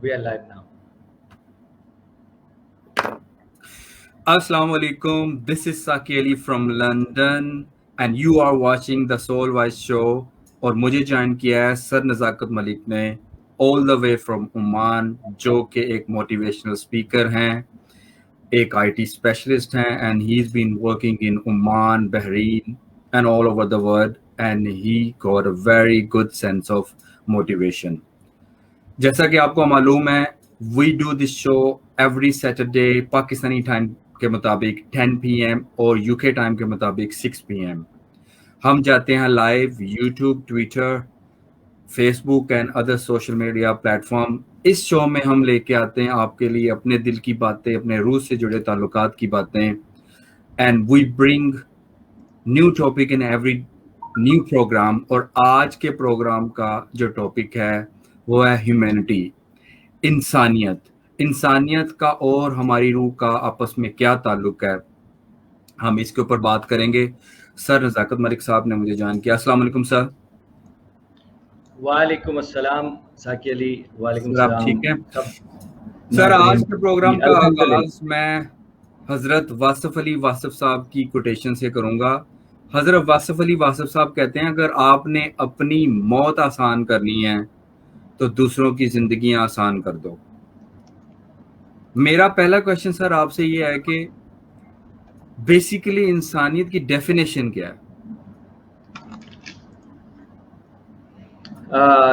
We are live now. Assalamu alaikum. This is Saki Ali from London and you are watching the Soul Wise Show. اور مجھے join کیا ہے سر نزاکت ملک نے all the way from Oman جو کہ ایک motivational speaker ہیں, ایک IT اسپیشلسٹ ہیں and he's been working in Oman, Bahrain and all over the world and he got a very good sense of motivation. جیسا کہ آپ کو معلوم ہے we do this show every Saturday Pakistani time کے مطابق 10 PM اور UK ٹائم کے مطابق 6 PM. ہم جاتے ہیں live YouTube, Twitter, Facebook and other social media platform. اس شو میں ہم لے کے آتے ہیں آپ کے لیے اپنے دل کی باتیں, اپنے روح سے جڑے تعلقات کی باتیں. And we bring new topic in every new program. اور آج کے پروگرام کا جو ٹاپک ہے وہ ہے ہیومینٹی, انسانیت. انسانیت کا اور ہماری روح کا آپس میں کیا تعلق ہے, ہم اس کے اوپر بات کریں گے. سر نزاکت ملک صاحب نے مجھے جوائن کیا. السلام علیکم سر. وعلیکم السلام ساکی علی. وعلیکم سر آپ السلام. ٹھیک ہیں؟ سر آج کے پروگرام کا آغاز میں حضرت واصف علی واصف صاحب کی کوٹیشن سے کروں گا. حضرت واصف علی واصف صاحب کہتے ہیں اگر آپ نے اپنی موت آسان کرنی ہے تو دوسروں کی زندگیاں آسان کر دو. میرا پہلا کویشچن سر آپ سے یہ ہے کہ بیسیکلی انسانیت کی ڈیفینیشن کیا ہے؟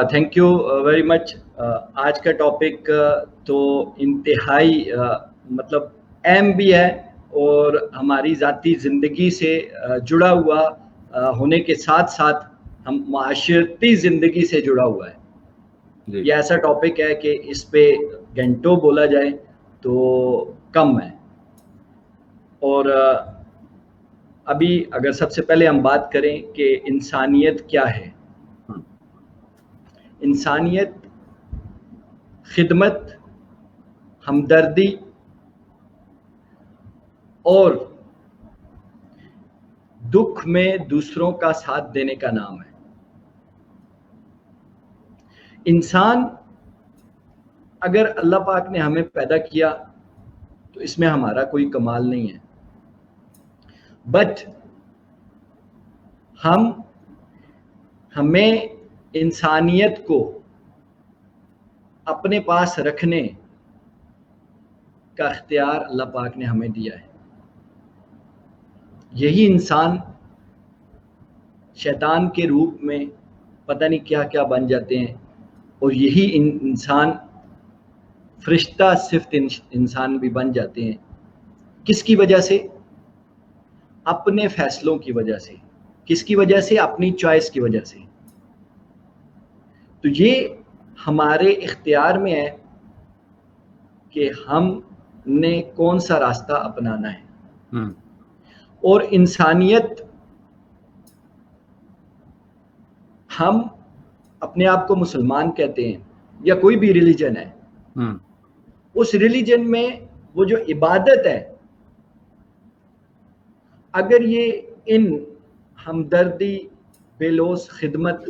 Thank you very much. آج کا ٹاپک تو انتہائی مطلب اہم بھی ہے اور ہماری ذاتی زندگی سے جڑا ہوا ہونے کے ساتھ ساتھ ہم معاشرتی زندگی سے جڑا ہوا ہے. یہ ایسا ٹاپک ہے کہ اس پہ گھنٹوں بولا جائے تو کم ہے. اور ابھی اگر سب سے پہلے ہم بات کریں کہ انسانیت کیا ہے. انسانیت خدمت, ہمدردی اور دکھ میں دوسروں کا ساتھ دینے کا نام ہے. انسان اگر اللہ پاک نے ہمیں پیدا کیا تو اس میں ہمارا کوئی کمال نہیں ہے, بٹ ہمیں انسانیت کو اپنے پاس رکھنے کا اختیار اللہ پاک نے ہمیں دیا ہے. یہی انسان شیطان کے روپ میں پتہ نہیں کیا کیا بن جاتے ہیں اور یہی انسان فرشتہ صفت انسان بھی بن جاتے ہیں. کس کی وجہ سے؟ اپنے فیصلوں کی وجہ سے. کس کی وجہ سے؟ اپنی چوائس کی وجہ سے. تو یہ ہمارے اختیار میں ہے کہ ہم نے کون سا راستہ اپنانا ہے. اور انسانیت, ہم اپنے آپ کو مسلمان کہتے ہیں یا کوئی بھی ریلیجن ہے, اس ریلیجن میں وہ جو عبادت ہے, اگر یہ ان ہمدردی, بے لوث خدمت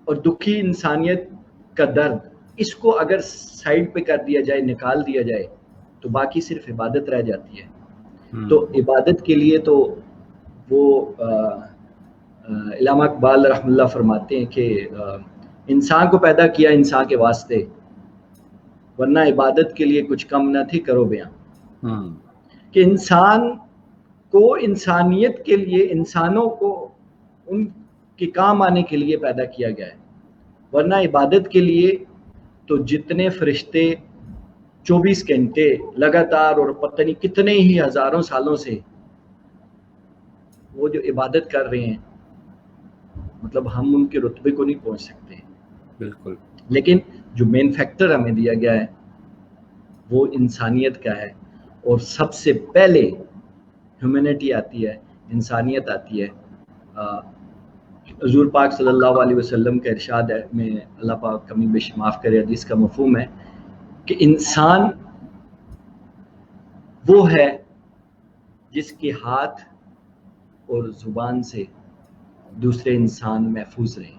اور دکھی انسانیت کا درد, اس کو اگر سائڈ پہ کر دیا جائے, نکال دیا جائے, تو باقی صرف عبادت رہ جاتی ہے. تو عبادت کے لیے تو وہ علامہ اقبال رحمہ اللہ فرماتے ہیں کہ انسان کو پیدا کیا انسان کے واسطے, ورنہ عبادت کے لیے کچھ کم نہ تھی کرو بیاں. کہ انسان کو انسانیت کے لیے, انسانوں کو ان کے کام آنے کے لیے پیدا کیا گیا ہے, ورنہ عبادت کے لیے تو جتنے فرشتے 24 گھنٹے لگاتار اور پتہ نہیں کتنے ہی ہزاروں سالوں سے وہ جو عبادت کر رہے ہیں, مطلب ہم ان کے رتبے کو نہیں پہنچ سکتے. بالکل. لیکن جو مین فیکٹر ہمیں دیا گیا ہے وہ انسانیت کا ہے, اور سب سے پہلے ہیومینٹی آتی ہے, انسانیت آتی ہے. حضور پاک صلی اللہ علیہ وسلم کا ارشاد ہے, میں اللہ پاک کمی بیش معاف کرے, حدیث کا مفہوم ہے کہ انسان وہ ہے جس کے ہاتھ اور زبان سے دوسرے انسان محفوظ رہیں.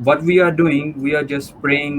What we are doing, we are just praying,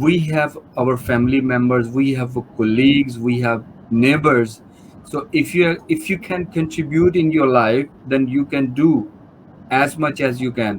We have our family members, we have colleagues, we have neighbors. So if you can contribute in your life, then you can do as much as you can.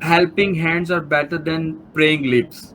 helping hands are better than praying lips.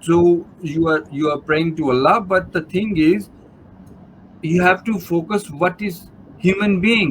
so you are praying to Allah, but the thing is you have to focus what is human being.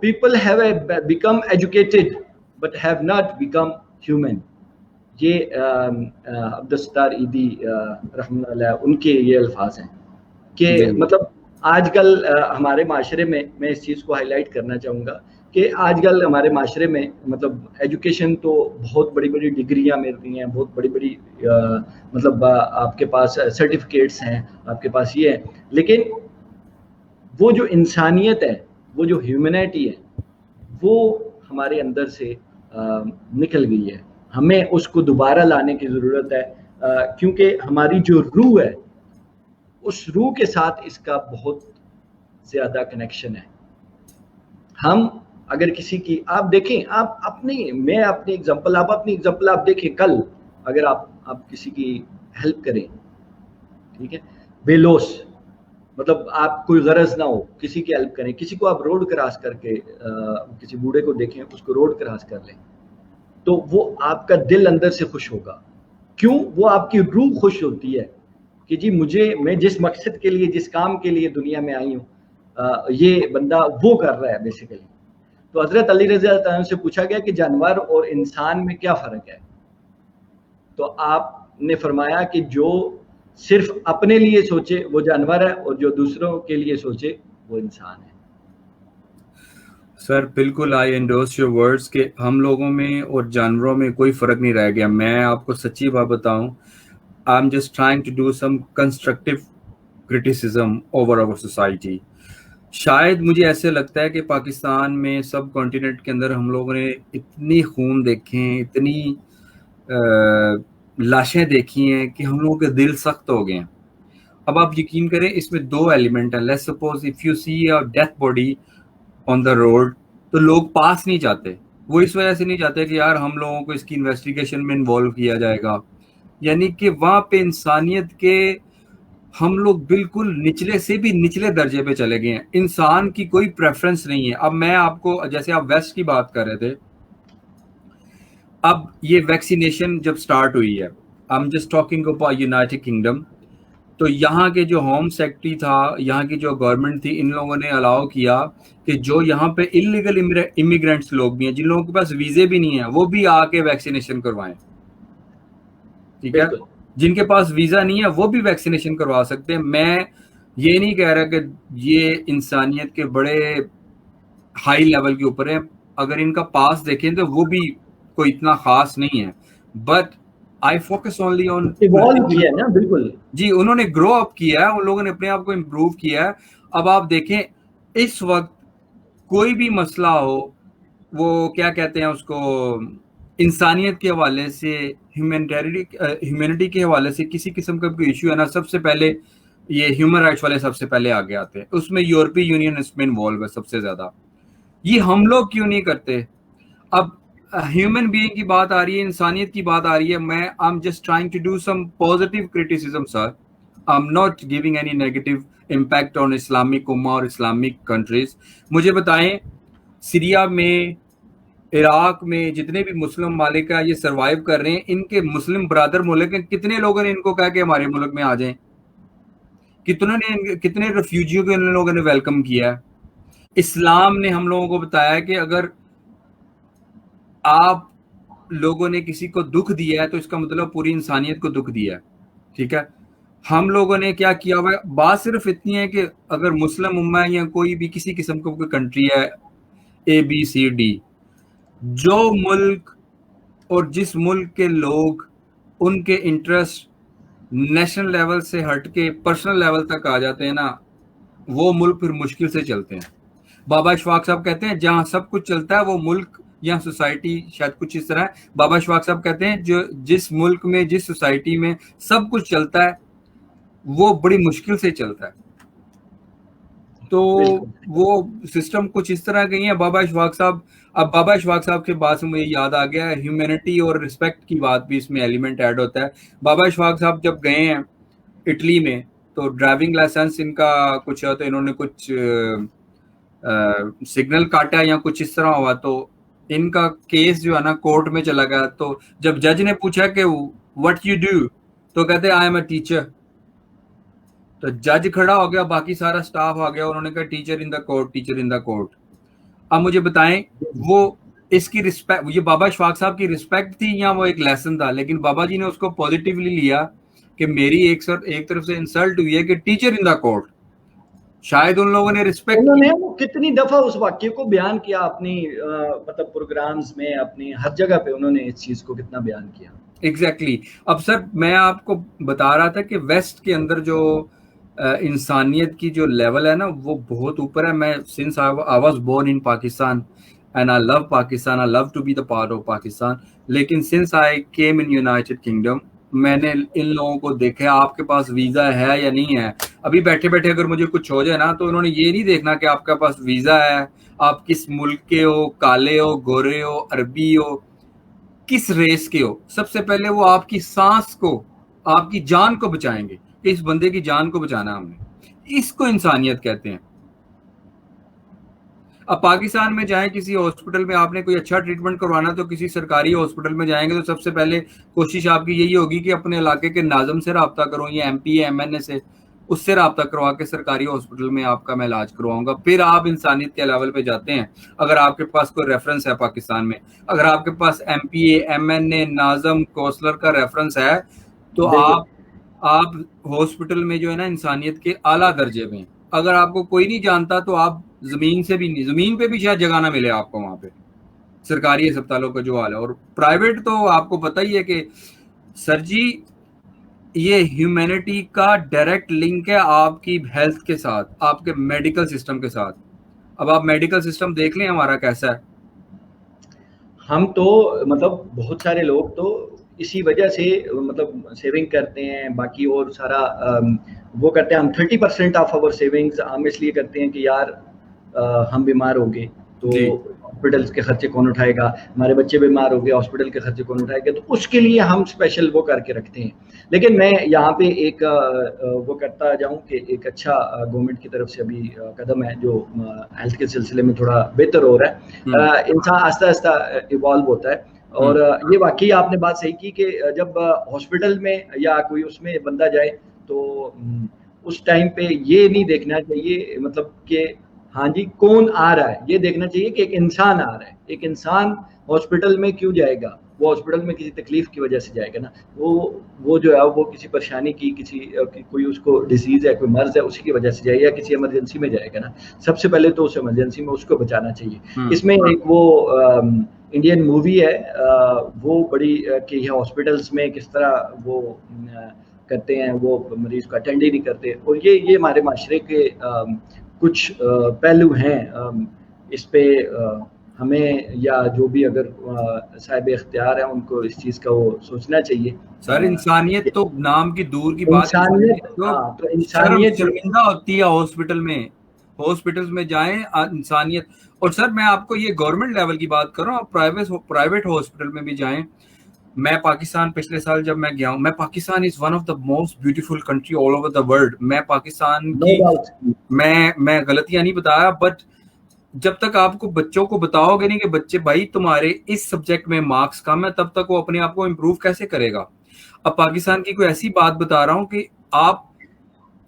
people have become educated but have not become human. یہ عبدالستار ایدی رحمۃ اللہ ان کے یہ الفاظ ہیں کہ مطلب آج کل ہمارے معاشرے میں اس چیز کو ہائی لائٹ کرنا چاہوں گا کہ آج کل ہمارے معاشرے میں مطلب ایجوکیشن تو بہت بڑی بڑی ڈگریاں مل رہی ہیں, بہت بڑی بڑی مطلب آپ کے پاس سرٹیفکیٹس ہیں, آپ کے پاس یہ ہے, لیکن وہ جو انسانیت ہے, وہ جو ہیومنٹی ہے, وہ ہمارے اندر سے نکل گئی ہے. ہمیں اس کو دوبارہ لانے کی ضرورت ہے, کیونکہ ہماری جو روح ہے اس روح کے ساتھ اس کا بہت زیادہ کنیکشن ہے. ہم اگر کسی کی آپ دیکھیں, آپ اپنی ایگزامپل آپ دیکھیں, کل اگر آپ کسی کی ہیلپ کریں, ٹھیک ہے, بے لوس, مطلب آپ کوئی غرض نہ ہو, کسی کی ہیلپ کریں, کسی کو آپ روڈ کراس کر کے کسی بوڑھے کو دیکھیں, اس کو روڈ کراس کر لیں, تو وہ آپ کا دل اندر سے خوش ہوگا. کیوں؟ وہ آپ کی روح خوش ہوتی ہے کہ جی میں جس مقصد کے لیے, جس کام کے لیے دنیا میں آئی ہوں, یہ بندہ وہ کر رہا ہے بیسیکلی. تو حضرت علی رضی اللہ تعالیٰ عنہ سے پوچھا گیا کہ جانور اور انسان میں کیا فرق ہے, تو آپ نے فرمایا کہ جو صرف اپنے لیے سوچے وہ جانور ہے, اور جو دوسروں کے لیے سوچے وہ انسان ہے. سر بالکل, آئی انڈورس یور ورڈز کہ ہم لوگوں میں اور جانوروں میں کوئی فرق نہیں رہ گیا. میں آپ کو سچی بات بتاؤں, I am just trying to do some constructive criticism over our society. شاید مجھے ایسے لگتا ہے کہ پاکستان میں سب کانٹیننٹ کے اندر ہم لوگوں نے اتنی خون دیکھے ہیں, اتنی لاشیں دیکھی ہیں کہ ہم لوگوں کے دل سخت ہو گئے ہیں. اب آپ یقین کریں, اس میں دو ایلیمنٹ ہیں. Let's suppose if you see a death body on the road, تو لوگ پاس نہیں جاتے. وہ اس وجہ سے نہیں جاتے کہ یار ہم لوگوں کو اس کی انویسٹیگیشن میں انوالو کیا جائے گا, یعنی کہ وہاں پہ انسانیت کے ہم لوگ بالکل نچلے سے بھی نچلے درجے پہ چلے گئے ہیں. انسان کی کوئی پریفرنس نہیں ہے. اب میں آپ کو, جیسے آپ ویسٹ کی بات کر رہے تھے, اب یہ ویکسینیشن جب سٹارٹ ہوئی ہے, آئی am just talking about United kingdom, تو یہاں کے جو ہوم سیکرٹری تھا, یہاں کی جو گورنمنٹ تھی, ان لوگوں نے الاؤ کیا کہ جو یہاں پہ انلیگل امیگرینٹس لوگ بھی ہیں, جن لوگوں کے پاس ویزے بھی نہیں ہیں, وہ بھی آ کے ویکسینیشن کروائیں. ٹھیک ہے, جن کے پاس ویزا نہیں ہے وہ بھی ویکسینیشن کروا سکتے ہیں. میں یہ نہیں کہہ رہا کہ یہ انسانیت کے بڑے ہائی لیول کے اوپر ہے. اگر ان کا پاس دیکھیں تو وہ بھی کوئی اتنا خاص نہیں ہے, but I focus only on evolve کیا ہے نا. بالکل جی, انہوں نے گرو اپ کیا ہے, ان لوگوں نے اپنے آپ کو امپروو کیا ہے. اب آپ دیکھیں اس وقت کوئی بھی مسئلہ ہو, وہ کیا کہتے ہیں اس کو, انسانیت کے حوالے سے, ہیومینٹی کے حوالے سے کسی قسم کا کوئی ایشو ہے نا, سب سے پہلے یہ ہیومن رائٹس والے سب سے پہلے آگے آتے ہیں. اس میں یورپی یونین اس میں انوالو ہے سب سے زیادہ. یہ ہم لوگ کیوں نہیں کرتے؟ اب ہیومن بینگ کی بات آ رہی ہے, انسانیت کی بات آ رہی ہے. میں I'm just trying to do some positive criticism, sir. I'm not giving any negative impact on Islamic Ummah اور Islamic countries. مجھے بتائیں, سیریا میں, عراق میں جتنے بھی مسلم ممالک ہیں یہ سروائیو کر رہے ہیں, ان کے مسلم برادر ملک ہیں, کتنے لوگوں نے ان کو کہا کہ ہمارے ملک میں آ جائیں؟ کتنے ریفیوجیوں کو ان لوگوں نے ویلکم کیا ہے؟ اسلام نے ہم لوگوں کو بتایا کہ اگر آپ لوگوں نے کسی کو دکھ دیا ہے تو اس کا مطلب پوری انسانیت کو دکھ دیا ہے. ٹھیک ہے, ہم لوگوں نے کیا کیا ہوا ہے؟ بات صرف اتنی ہے کہ اگر مسلم امہ یا کوئی بھی کسی قسم کا کوئی کنٹری ہے, ABCD, جو ملک اور جس ملک کے لوگ ان کے انٹرسٹ نیشنل لیول سے ہٹ کے پرسنل لیول تک آ جاتے ہیں نا, وہ ملک پھر مشکل سے چلتے ہیں. بابا اشفاق صاحب کہتے ہیں جہاں سب کچھ چلتا ہے وہ ملک یا سوسائٹی شاید کچھ اس طرح ہے. بابا اشفاق صاحب کہتے ہیں جس ملک میں, جس سوسائٹی میں سب کچھ چلتا ہے وہ بڑی مشکل سے چلتا ہے. تو وہ سسٹم کچھ اس طرح گئی ہے. بابا اشفاق صاحب, اب بابا اشفاق صاحب کے بعد سے مجھے یاد آ گیا, ہیومینٹی اور رسپیکٹ کی بات بھی اس میں ایلیمنٹ ایڈ ہوتا ہے. بابا اشفاق صاحب جب گئے ہیں اٹلی میں, تو ڈرائیونگ لائسنس ان کا کچھ ہے, تو انہوں نے کچھ سگنل کاٹا یا کچھ اس طرح ہوا, تو ان کا کیس جو ہے نا کورٹ میں چلا گیا. تو جب جج نے پوچھا کہ وٹ یو ڈو, تو کہتے آئی ایم اے ٹیچر. تو جج کھڑا ہو گیا, باقی سارا سٹاف آ گیا, انہوں نے کہا teacher in the court, teacher in the court. آپ مجھے بتائیں وہ اس کی رسپیکٹ, یہ بابا اشفاق صاحب کی رسپیکٹ تھی یا وہ ایک لیسن تھا؟ لیکن بابا جی نے اس کو پازیٹیولی لیا کہ میری ایک طرف سے انسلٹ ہوئی ہے کہ ٹیچر ان دا کورٹ. شاید ان لوگوں نے رسپیکٹ انہوں نے کتنی دفعہ اس واقعے کو بیان کیا اپنی مطلب پروگرامز میں, اپنی ہر جگہ پہ انہوں نے اس چیز کو کتنا بیان کیا. ایگزیکٹلی. اب سر میں آپ کو بتا رہا تھا کہ ویسٹ کے اندر جو انسانیت کی جو لیول ہے نا وہ بہت اوپر ہے. میں since I was born in Pakistan and I love Pakistan, I love to be the part of Pakistan, لیکن since I came in United Kingdom میں نے ان لوگوں کو دیکھا آپ کے پاس ویزا ہے یا نہیں ہے. ابھی بیٹھے بیٹھے اگر مجھے کچھ ہو جائے نا تو انہوں نے یہ نہیں دیکھنا کہ آپ کے پاس ویزا ہے, آپ کس ملک کے ہو, کالے ہو, گورے ہو, عربی ہو, کس ریس کے ہو. سب سے پہلے وہ آپ کی سانس کو, آپ کی جان کو بچائیں گے کہ اس بندے کی جان کو بچانا ہم نے. اس کو انسانیت کہتے ہیں. اب پاکستان میں جائیں کسی ہاسپٹل میں, آپ نے کوئی اچھا ٹریٹمنٹ کروانا تو کسی سرکاری ہاسپٹل میں جائیں گے تو سب سے پہلے کوشش آپ کی یہی ہوگی کہ اپنے علاقے کے ناظم سے رابطہ کرو یا ایم پی ایم این اے سے, اس سے رابطہ کروا کے سرکاری ہاسپٹل میں آپ کا میں علاج کرواؤں گا. پھر آپ انسانیت کے لیول پہ جاتے ہیں. اگر آپ کے پاس کوئی ریفرنس ہے پاکستان میں, اگر آپ کے پاس ایم پی اے, ایم این اے, ناظم, کونسلر کا ریفرنس ہے تو آپ ہاسپٹل میں جو ہے نا انسانیت کے اعلیٰ درجے میں. اگر آپ کو کوئی نہیں جانتا تو آپ زمین سے بھی نہیں, زمین پہ بھی شاید جگہ نہ ملے آپ کو وہاں پہ سرکاری اسپتالوں کا جو حال ہے. اور پرائیویٹ تو آپ کو پتہ ہی ہے کہ سر جی یہ ہیومینٹی کا ڈائریکٹ لنک ہے آپ کی ہیلتھ کے ساتھ, آپ کے میڈیکل سسٹم کے ساتھ. اب آپ میڈیکل سسٹم دیکھ لیں ہمارا کیسا ہے. ہم تو مطلب بہت سارے لوگ تو اسی وجہ سے مطلب سیونگ کرتے ہیں, باقی اور سارا وہ کرتے ہیں. ہم 30% آف آور سیونگز ہم اس لیے کرتے ہیں کہ یار ہم بیمار ہو گئے تو ہاسپٹل کے خرچے کون اٹھائے گا, ہمارے بچے بیمار ہو گئے ہاسپٹل کے خرچے کون اٹھائے گا, تو اس کے لیے ہم اسپیشل وہ کر کے رکھتے ہیں. لیکن میں یہاں پہ ایک وہ کرتا جاؤں کہ ایک اچھا گورنمنٹ کی طرف سے ابھی قدم ہے جو ہیلتھ کے سلسلے میں تھوڑا بہتر ہو رہا ہے. انسان آہستہ آہستہ ایوالو ہوتا ہے. اور یہ واقعی آپ نے بات صحیح کی کہ جب ہاسپٹل میں یا کوئی اس میں بندہ جائے تو اس ٹائم پہ یہ نہیں دیکھنا چاہیے مطلب کہ ہاں جی کون آ رہا ہے, یہ دیکھنا چاہیے کہ ایک انسان آ رہا ہے. ایک انسان ہاسپٹل میں کیوں جائے گا, وہ ہاسپٹل میں کسی تکلیف کی وجہ سے جائے گا نا, وہ جو ہے وہ کسی پریشانی کی, کسی کوئی اس کو ڈیزیز ہے, کوئی مرض ہے, اسی کی وجہ سے جائے گا, کسی ایمرجنسی میں جائے گا نا. سب سے پہلے تو اس ایمرجنسی میں اس کو بچانا چاہیے. اس میں ایک وہ انڈین مووی ہے وہ بڑی کہ یہ ہاسپٹلس میں کس طرح وہ کرتے ہیں, وہ مریض کو اٹینڈ ہی نہیں کرتے. اور یہ ہمارے معاشرے کے کچھ پہلو ہیں. اس پہ ہمیں یا جو بھی اگر صاحب اختیار ہیں ان کو اس چیز کا وہ سوچنا چاہیے. سر انسانیت تو نام کی دور کی بات, تو انسانیت شرمندہ ہوتی ہے ہاسپٹل میں, ہاسپٹل میں جائیں انسانیت. اور سر میں آپ کو یہ گورنمنٹ لیول کی بات کر رہا ہوں, پرائیویٹ ہاسپٹل میں بھی جائیں. میں پاکستان پچھلے سال جب میں گیا ہوں, میں Pakistan is one of the most beautiful country all over the world. میں پاکستان کی میں غلطیاں نہیں بتایا, بٹ جب تک آپ کو بچوں کو بتاؤ گے نہیں کہ بچے بھائی تمہارے اس سبجیکٹ میں مارکس کم ہے, تب تک وہ اپنے آپ کو امپروو کیسے کرے گا. اب پاکستان کی کوئی ایسی بات بتا رہا ہوں کہ آپ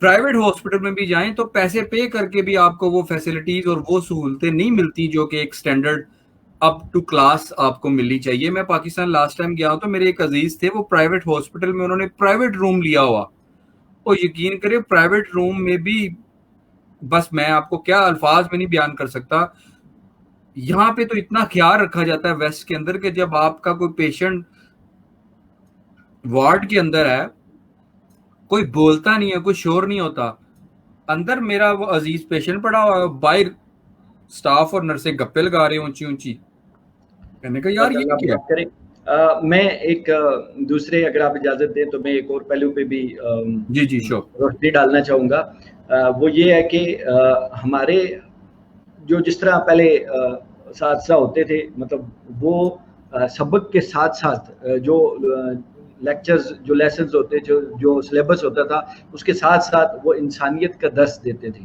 پرائیویٹ ہاسپٹل میں بھی جائیں تو پیسے پے کر کے بھی آپ کو وہ فیسلٹیز اور وہ سہولتیں نہیں ملتی جو کہ ایک سٹینڈرڈ اپ ٹو کلاس آپ کو ملنی چاہیے. میں پاکستان لاسٹ ٹائم گیا ہوں تو میرے ایک عزیز تھے, وہ پرائیویٹ ہاسپٹل میں انہوں نے پرائیویٹ روم لیا ہوا, اور یقین کرے پرائیویٹ روم میں بھی بس میں آپ کو کیا الفاظ میں نہیں بیان کر سکتا. یہاں پہ تو اتنا خیال رکھا جاتا ہے ویسٹ کے اندر کہ جب آپ کا کوئی پیشنٹ وارڈ کے اندر ہے, کوئی بولتا نہیں ہے, کوئی شور نہیں ہوتا, اندر میرا وہ عزیز پیشنٹ پڑا ہوا, باہر سٹاف اور نرسیں گپے لگا رہے ہیں اونچی اونچی. کہنے کا یار یہ کیا ہے. میں ایک دوسرے اگر آپ اجازت دیں تو میں ایک اور پہلو پہ بھی جی روشنی ڈالنا چاہوں گا. وہ یہ ہے کہ ہمارے جو جس طرح پہلے اساتذہ ہوتے تھے مطلب وہ سبق کے ساتھ ساتھ جو لیکچرز جو لیسنز ہوتے جو سلیبس ہوتا تھا اس کے ساتھ ساتھ وہ انسانیت کا درس دیتے تھے.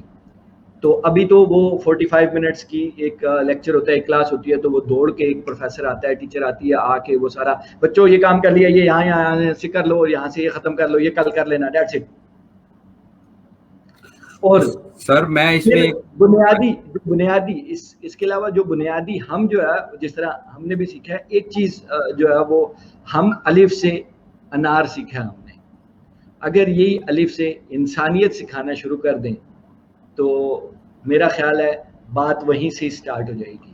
تو ابھی تو وہ 45 منٹس کی ایک لیکچر ہوتا ہے, ایک کلاس ہوتی ہے, تو وہ دوڑ کے ایک پروفیسر آتا ہے, ٹیچر آتی ہے, آ کے وہ سارا بچوں یہ کام کر لیا, یہ یہاں سے کر لو, اور یہاں سے یہ ختم کر لو, یہ کل کر لینا, دیٹس اٹ. اور سر میں اس میں بنیادی اس کے علاوہ جو بنیادی ہم جو ہے جس طرح ہم نے بھی سیکھا ہے ایک چیز جو ہے وہ ہم الف سے انار سیکھا ہم نے. اگر یہی الف سے انسانیت سکھانا شروع کر دیں تو میرا خیال ہے بات وہیں سے اسٹارٹ ہو جائے گی.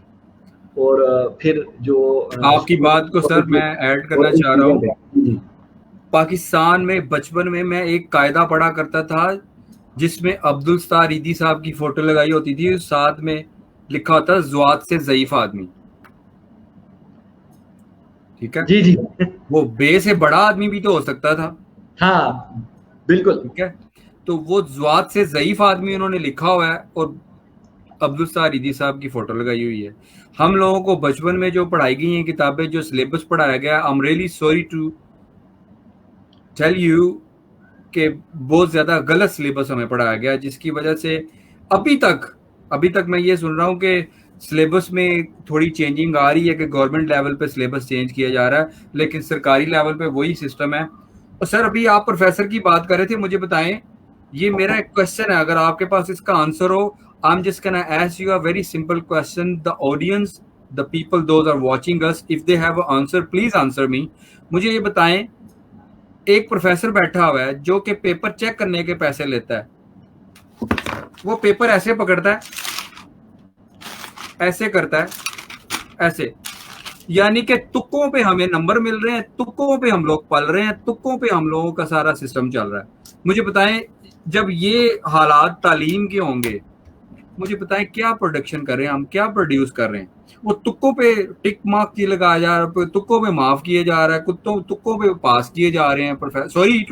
اور پھر جو آپ کی بات کو سر میں ایڈ کرنا چاہ رہا ہوں. پاکستان میں بچپن میں ایک قاعدہ پڑھا کرتا تھا جس میں عبدالستار عیدی صاحب کی فوٹو لگائی ہوتی تھی, ساتھ میں لکھا ہوتا ذوات سے ضعیف آدمی. ٹھیک ہے, جی جی, وہ بے سے بڑا آدمی بھی تو ہو سکتا تھا. ہاں بالکل. ٹھیک ہے, تو وہ ذوات سے ضعیف آدمی انہوں نے لکھا ہوا ہے اور عبدالستار عیدی صاحب کی فوٹو لگائی ہوئی ہے. ہم لوگوں کو بچپن میں جو پڑھائی گئی ہیں کتابیں, جو سلیبس پڑھایا گیا, I'm really sorry to tell you کہ بہت زیادہ غلط سلیبس ہمیں پڑھایا گیا, جس کی وجہ سے ابھی تک میں یہ سن رہا ہوں کہ سلیبس میں تھوڑی چینجنگ آ رہی ہے کہ گورنمنٹ لیول پہ سلیبس چینج کیا جا رہا ہے, لیکن سرکاری لیول پہ وہی سسٹم ہے. اور سر ابھی آپ پروفیسر کی بات کر رہے تھے, مجھے بتائیں, یہ میرا ایک کوشچن ہے, اگر آپ کے پاس اس کا answer who, I'm just gonna ask you a very simple question. The audience, the people, those are watching us, if they have an answer, please answer me. مجھے یہ بتائیں, ایک پروفیسر بیٹھا ہوا ہے جو کہ پیپر چیک کرنے کے پیسے لیتا ہے, وہ پیپر ایسے پکڑتا ہے, ایسے کرتا ہے, ایسے, یعنی کہ تکوں پہ ہمیں نمبر مل رہے ہیں, تکوں پہ ہم لوگ پل رہے ہیں, تکوں پہ ہم لوگوں کا سارا سسٹم چل رہا ہے. مجھے بتائیں جب یہ حالات تعلیم کے ہوں گے, مجھے بتائیں کیا پروڈکشن کر رہے ہیں ہم, کیا پروڈیوس کر رہے ہیں؟ وہ تکوں پہ ٹک مارک کی لگایا جا رہا ہے, تکوں پہ معاف کیے جا رہا ہے, تکوں پہ پاس کیے جا رہے ہیں. سوری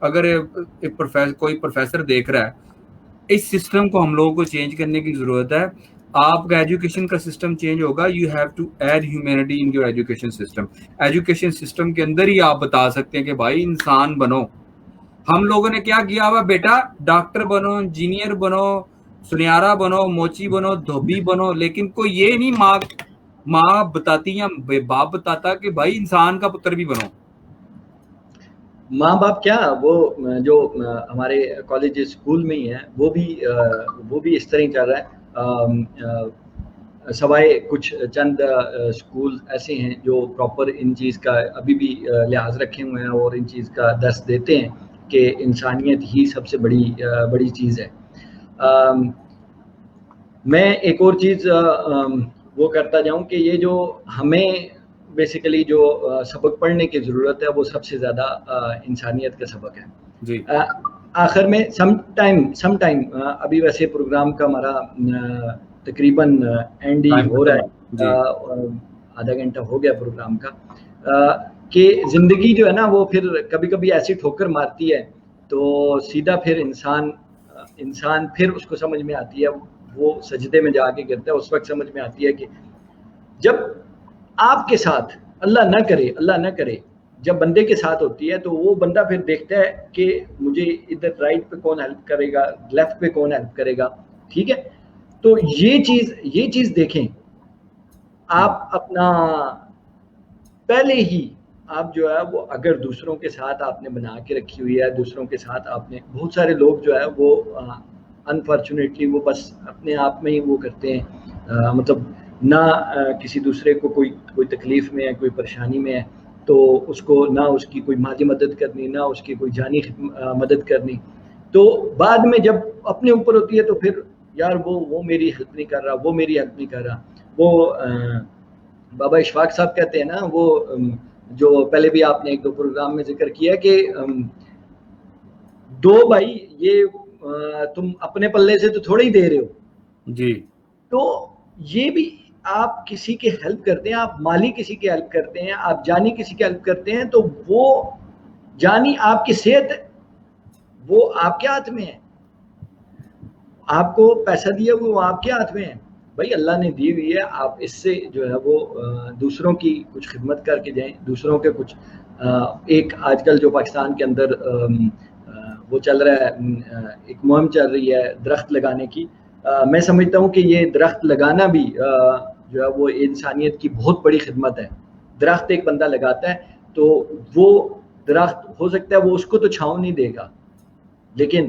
اگر کوئی پروفیسر دیکھ رہا ہے, اس سسٹم کو ہم لوگوں کو چینج کرنے کی ضرورت ہے. آپ کا ایجوکیشن کا سسٹم چینج ہوگا, you have to add humanity in your education system. Education system کے اندر ہی آپ بتا سکتے ہیں کہ بھائی انسان بنو. ہم لوگوں نے کیا کیا ہوا, بیٹا ڈاکٹر بنو, انجینئر بنو, سنیارا بنو, موچی بنو, دھوبی بنو, لیکن کوئی یہ نہیں ماں بتاتی یا باپ بتاتا کہ بھائی انسان کا پتر بھی بنو. ماں باپ کیا, وہ جو ہمارے کالج اسکول میں ہی ہیں وہ بھی اس طرح ہی چل رہا ہے. سوائے کچھ چند اسکول ایسے ہیں جو پراپر ان چیز کا ابھی بھی لحاظ رکھے ہوئے ہیں اور ان چیز کا درس دیتے ہیں کہ انسانیت ہی سب سے بڑی چیز ہے. میں ایک اور چیز وہ کرتا جاؤں کہ یہ جو ہمیں بیسیکلی جو سبق پڑھنے کی ضرورت ہے وہ سب سے زیادہ انسانیت کا سبق ہے. جی آخر میں سم ٹائم ابھی ویسے پروگرام کا ہمارا تقریباً اینڈ ہی ہو رہا ہے, آدھا گھنٹہ ہو گیا پروگرام کا, کہ زندگی جو ہے نا وہ پھر کبھی کبھی ایسی ٹھوکر مارتی ہے تو سیدھا پھر انسان پھر اس کو سمجھ میں آتی ہے, وہ سجدے میں جا کے گرتا ہے, اس وقت سمجھ میں آتی ہے کہ جب آپ کے ساتھ اللہ نہ کرے جب بندے کے ساتھ ہوتی ہے تو وہ بندہ پھر دیکھتا ہے کہ مجھے ادھر رائٹ پہ کون ہیلپ کرے گا, لیفٹ پہ کون ہیلپ کرے گا. ٹھیک ہے, تو یہ چیز دیکھیں آپ اپنا پہلے ہی آپ جو ہے وہ اگر دوسروں کے ساتھ آپ نے بنا کے رکھی ہوئی ہے, دوسروں کے ساتھ آپ نے, بہت سارے لوگ جو ہے وہ انفارچونیٹلی وہ بس اپنے آپ میں ہی وہ کرتے ہیں, مطلب نہ کسی دوسرے کو کوئی تکلیف میں ہے, کوئی پریشانی میں ہے تو اس کو نہ اس کی کوئی مالی مدد کرنی, نہ اس کی کوئی جانی مدد کرنی. تو بعد میں جب اپنے اوپر ہوتی ہے تو پھر یار وہ میری ہیلپ نہیں کر رہا, وہ میری ہیلپ نہیں کر رہا. وہ بابا اشفاق صاحب کہتے ہیں نا, وہ جو پہلے بھی آپ نے ایک دو پروگرام میں ذکر کیا کہ دو بھائی یہ تم اپنے پلے سے تو تھوڑا ہی دے رہے ہو. جی, تو یہ بھی آپ کسی کے ہیلپ کرتے ہیں, آپ مالی کسی کی ہیلپ کرتے ہیں, آپ جانی کسی کی ہیلپ کرتے ہیں, تو وہ جانی آپ کی صحت وہ آپ کے ہاتھ میں ہے, آپ کو پیسہ دیا وہ آپ کے ہاتھ میں ہے. بھائی اللہ نے دی ہوئی ہے, آپ اس سے جو ہے وہ دوسروں کی کچھ خدمت کر کے جائیں, دوسروں کے کچھ ایک آج کل جو پاکستان کے اندر وہ چل رہا ہے, ایک مہم چل رہی ہے درخت لگانے کی. میں سمجھتا ہوں کہ یہ درخت لگانا بھی جو ہے وہ انسانیت کی بہت بڑی خدمت ہے. درخت ایک بندہ لگاتا ہے تو وہ درخت ہو سکتا ہے وہ اس کو تو چھاؤں نہیں دے گا, لیکن